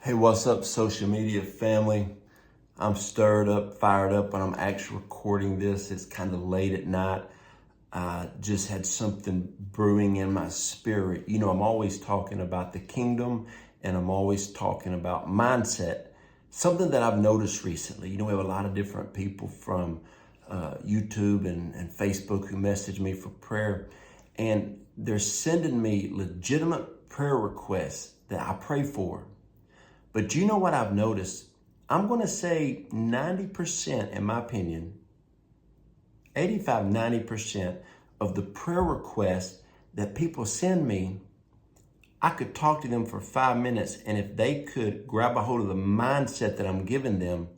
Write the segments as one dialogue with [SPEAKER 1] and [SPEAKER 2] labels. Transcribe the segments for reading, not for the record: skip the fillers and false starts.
[SPEAKER 1] Hey, what's up, social media family? I'm stirred up, fired up when I'm actually recording this. It's kind of late at night. I just had something brewing in my spirit. You know, I'm always talking about the kingdom and I'm always talking about mindset. Something that I've noticed recently. You know, we have a lot of different people from YouTube and Facebook who message me for prayer, and they're sending me legitimate prayer requests that I pray for. But you know what I've noticed? I'm going to say 90%, in my opinion, 85-90% of the prayer requests that people send me, I could talk to them for 5 minutes, and if they could grab a hold of the mindset that I'm giving them,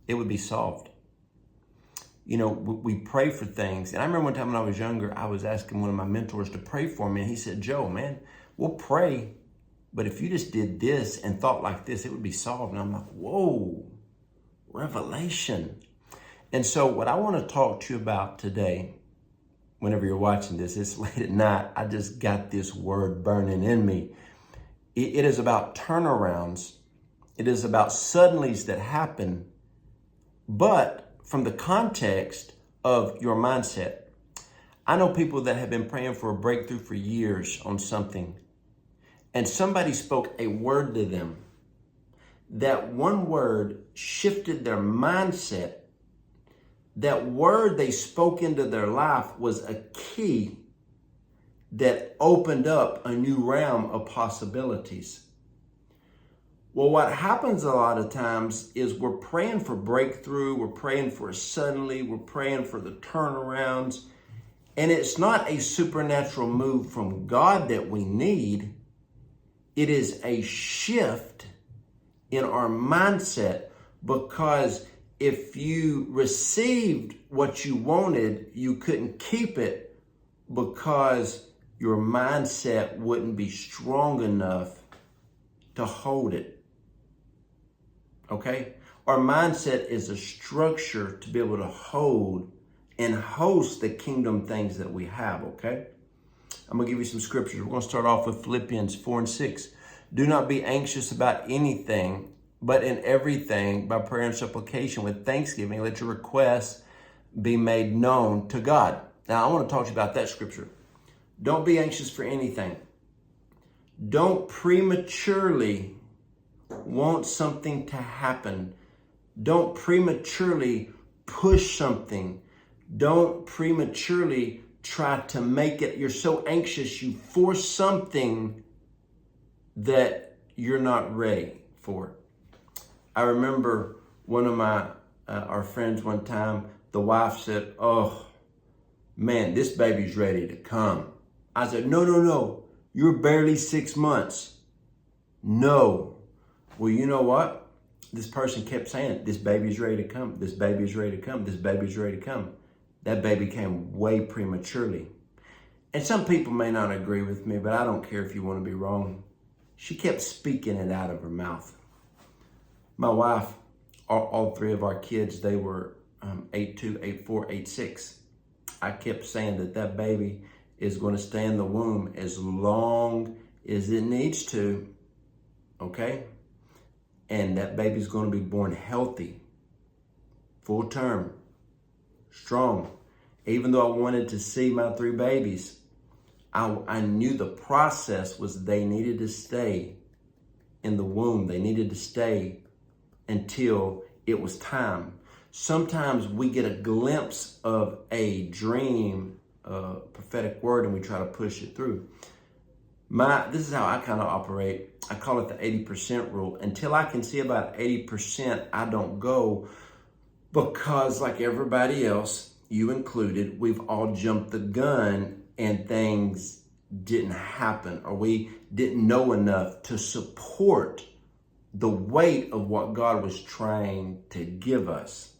[SPEAKER 1] it would be solved. You know, we pray for things. And I remember one time when I was younger, I was asking one of my mentors to pray for me, and he said, Joe, man, we'll pray, but if you just did this and thought like this, it would be solved. And I'm like, whoa, revelation. And so what I want to talk to you about today, whenever you're watching this, it's late at night. I just got this word burning in me. It is about turnarounds. It is about suddenlies that happen, but from the context of your mindset. I know people that have been praying for a breakthrough for years on something, and somebody spoke a word to them. That one word shifted their mindset. That word they spoke into their life was a key that opened up a new realm of possibilities. Well, what happens a lot of times is we're praying for breakthrough, we're praying for a suddenly, we're praying for the turnarounds, and it's not a supernatural move from God that we need. It is a shift in our mindset, because if you received what you wanted, you couldn't keep it because your mindset wouldn't be strong enough to hold it. Okay? Our mindset is a structure to be able to hold and host the kingdom things that we have, okay? I'm going to give you some scriptures. We're going to start off with Philippians 4:6. Do not be anxious about anything, but in everything, by prayer and supplication with thanksgiving, let your requests be made known to God. Now, I want to talk to you about that scripture. Don't be anxious for anything. Don't prematurely want something to happen. Don't prematurely push something. Don't prematurely try to make it. You're so anxious, you force something that you're not ready for. I remember one of our friends one time, the wife said, oh, man, this baby's ready to come. I said, no, you're barely 6 months. No. Well, you know what? This person kept saying, this baby's ready to come. This baby's ready to come. This baby's ready to come. That baby came way prematurely. And some people may not agree with me, but I don't care if you want to be wrong. She kept speaking it out of her mouth. My wife, all three of our kids, they were 8'2", 8'4", 8'6". I kept saying that baby is going to stay in the womb as long as it needs to, okay? And that baby's going to be born healthy, full term, strong. Even though I wanted to see my 3 babies, I knew the process was they needed to stay in the womb. They needed to stay until it was time. Sometimes we get a glimpse of a dream, a prophetic word, and we try to push it through. This is how I kind of operate. I call it the 80% rule. Until I can see about 80%, I don't go, because like everybody else, you included, we've all jumped the gun and things didn't happen, or we didn't know enough to support the weight of what God was trying to give us,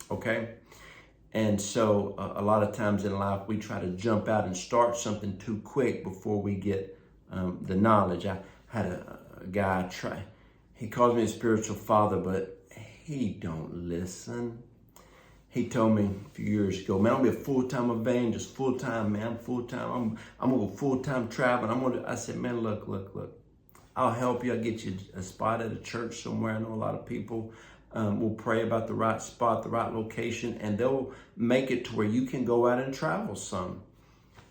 [SPEAKER 1] okay? And so a lot of times in life, we try to jump out and start something too quick before we get the knowledge. I had a guy he calls me a spiritual father, but he don't listen. He told me a few years ago, man, I'm gonna be a full-time evangelist, full-time, man, full-time. I'm gonna go full-time traveling. I said, man, look. I'll help you. I'll get you a spot at a church somewhere. I know a lot of people will pray about the right spot, the right location, and they'll make it to where you can go out and travel some.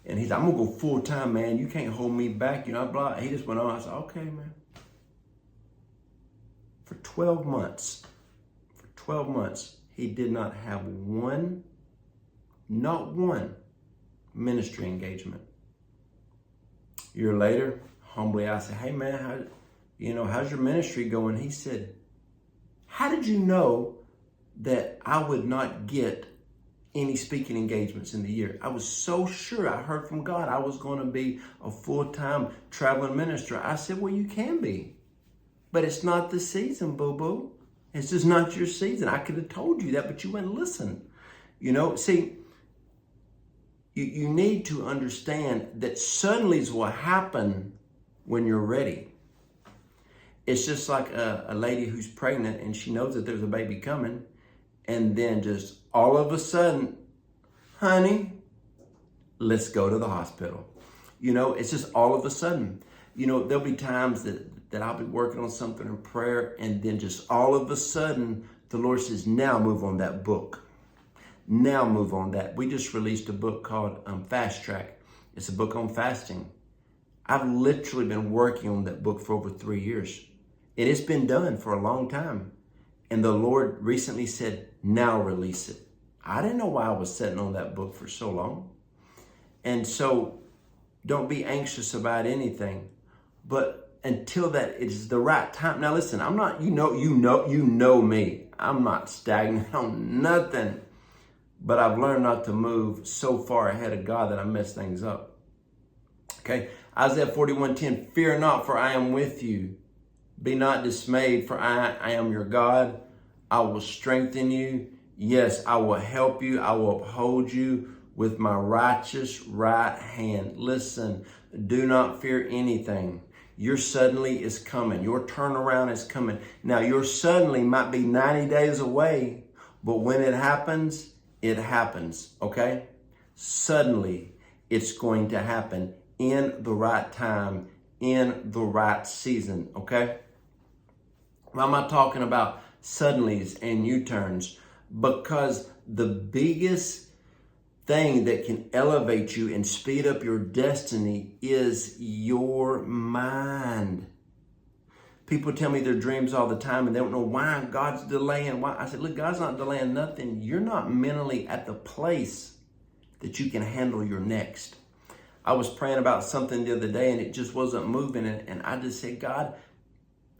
[SPEAKER 1] And he's like, I'm going to go full time, man. You can't hold me back. You know, blah. He just went on. I said, okay, man. For 12 months, he did not have not one ministry engagement. A year later, humbly, I said, hey, man, how's your ministry going? He said, how did you know that I would not get any speaking engagements in the year? I was so sure. I heard from God I was going to be a full-time traveling minister. I said, well, you can be, but it's not the season, boo-boo. It's just not your season. I could have told you that, but you wouldn't listen. See, you need to understand that suddenlies will happen when you're ready. It's just like a lady who's pregnant and she knows that there's a baby coming, and then just all of a sudden, honey, let's go to the hospital. It's just all of a sudden. There'll be times that I'll be working on something in prayer, and then just all of a sudden, the Lord says, now move on that book. Now move on that. We just released a book called Fast Track. It's a book on fasting. I've literally been working on that book for over 3 years. And it's been done for a long time. And the Lord recently said, now release it. I didn't know why I was sitting on that book for so long. And so don't be anxious about anything. But until that is the right time. Now listen, I'm not, you know me. I'm not stagnant on nothing. But I've learned not to move so far ahead of God that I mess things up. Okay. Isaiah 41:10, fear not, for I am with you. Be not dismayed, for I am your God. I will strengthen you. Yes, I will help you. I will uphold you with my righteous right hand. Listen, do not fear anything. Your suddenly is coming. Your turnaround is coming. Now, your suddenly might be 90 days away, but when it happens, okay? Suddenly, it's going to happen in the right time, in the right season, okay? Why am I talking about suddenlies and U-turns? Because the biggest thing that can elevate you and speed up your destiny is your mind. People tell me their dreams all the time and they don't know why God's delaying. Why? I said, look, God's not delaying nothing. You're not mentally at the place that you can handle your next. I was praying about something the other day and it just wasn't moving. And I just said, God,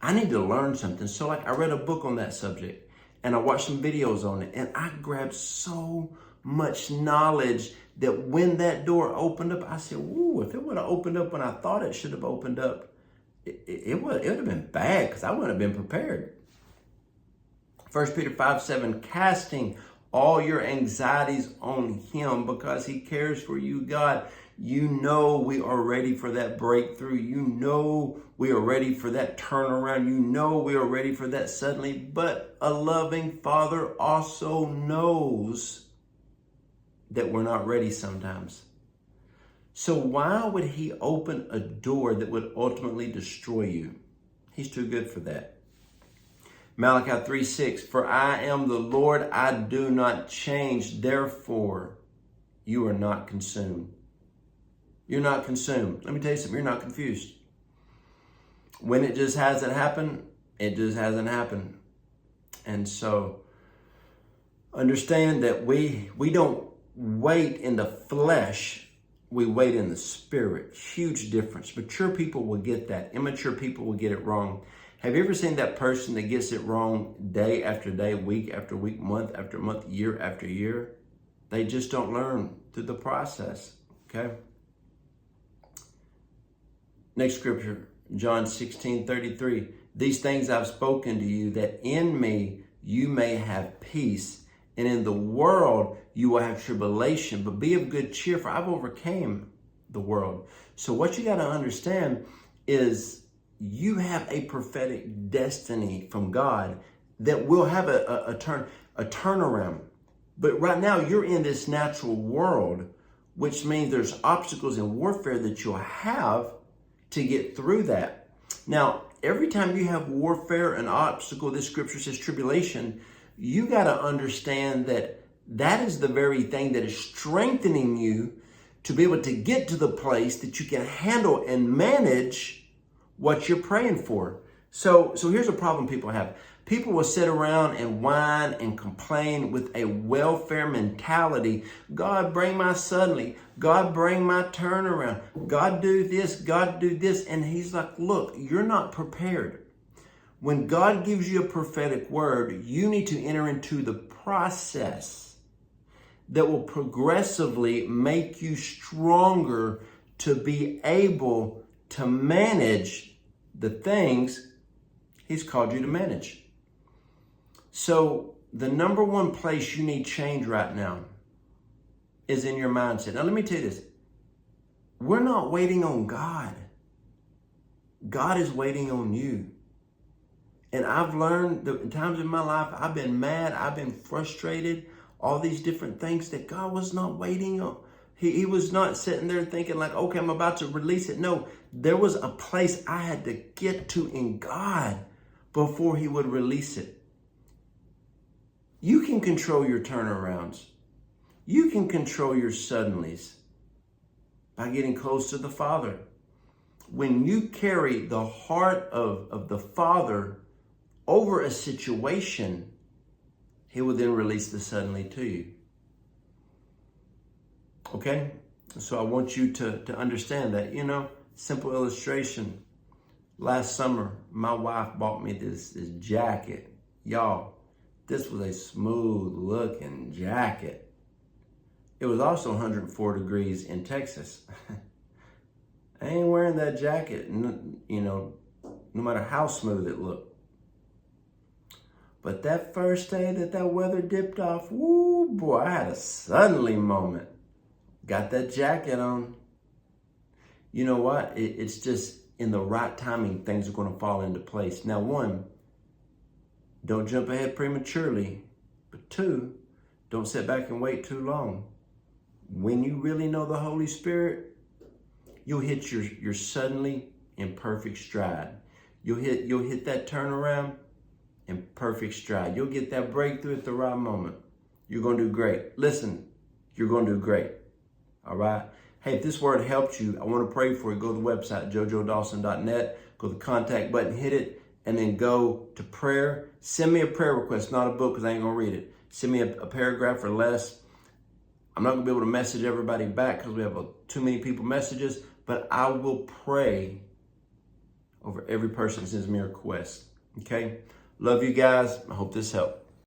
[SPEAKER 1] I need to learn something. So I read a book on that subject and I watched some videos on it and I grabbed so much knowledge that when that door opened up, I said, ooh, if it would have opened up when I thought it should have opened up, it would have been bad because I wouldn't have been prepared. 1 Peter 5:7, casting all your anxieties on him because he cares for you, God. You know we are ready for that breakthrough. You know we are ready for that turnaround. You know we are ready for that suddenly. But a loving Father also knows that we're not ready sometimes. So why would he open a door that would ultimately destroy you? He's too good for that. Malachi 3:6, for I am the Lord, I do not change. Therefore, you are not consumed. You're not consumed. Let me tell you something, you're not confused. When it just hasn't happened, it just hasn't happened. And so understand that we don't wait in the flesh, we wait in the spirit. Huge difference. Mature people will get that. Immature people will get it wrong. Have you ever seen that person that gets it wrong day after day, week after week, month after month, year after year? They just don't learn through the process, okay? Next scripture, John 16:33. These things I've spoken to you, that in me you may have peace, and in the world you will have tribulation, but be of good cheer, for I've overcame the world. So what you got to understand is you have a prophetic destiny from God that will have a turnaround. But right now you're in this natural world, which means there's obstacles and warfare that you'll have to get through that. Now, every time you have warfare, an obstacle, this scripture says tribulation, you got to understand that that is the very thing that is strengthening you to be able to get to the place that you can handle and manage what you're praying for. So here's a problem people have. People will sit around and whine and complain with a welfare mentality. God, bring my suddenly. God, bring my turnaround. God, do this. God, do this. And he's like, look, you're not prepared. When God gives you a prophetic word, you need to enter into the process that will progressively make you stronger to be able to manage the things he's called you to manage. So the number one place you need change right now is in your mindset. Now, let me tell you this. We're not waiting on God. God is waiting on you. And I've learned that in times in my life, I've been mad, I've been frustrated, all these different things that God was not waiting on. He was not sitting there thinking like, okay, I'm about to release it. No, there was a place I had to get to in God before he would release it. You can control your turnarounds. You can control your suddenlies by getting close to the Father. When you carry the heart of the Father over a situation, he will then release the suddenly to you. Okay? So I want you to understand that, simple illustration. Last summer, my wife bought me this jacket. Y'all, this was a smooth looking jacket. It was also 104 degrees in Texas. I ain't wearing that jacket, no matter how smooth it looked. But that first day that weather dipped off, woo, boy, I had a suddenly moment. Got that jacket on. You know what? It's just in the right timing, things are going to fall into place. Now, one, don't jump ahead prematurely. But two, don't sit back and wait too long. When you really know the Holy Spirit, you'll hit your suddenly in perfect stride. You'll hit that turnaround in perfect stride. You'll get that breakthrough at the right moment. You're going to do great. Listen, you're going to do great. All right? Hey, if this word helped you, I want to pray for you. Go to the website, jojodawson.net. Go to the contact button, hit it, and then go to prayer. Send me a prayer request, not a book, because I ain't going to read it. Send me a paragraph or less. I'm not going to be able to message everybody back because we have too many people messages, but I will pray over every person that sends me a request. Okay? Love you guys. I hope this helped.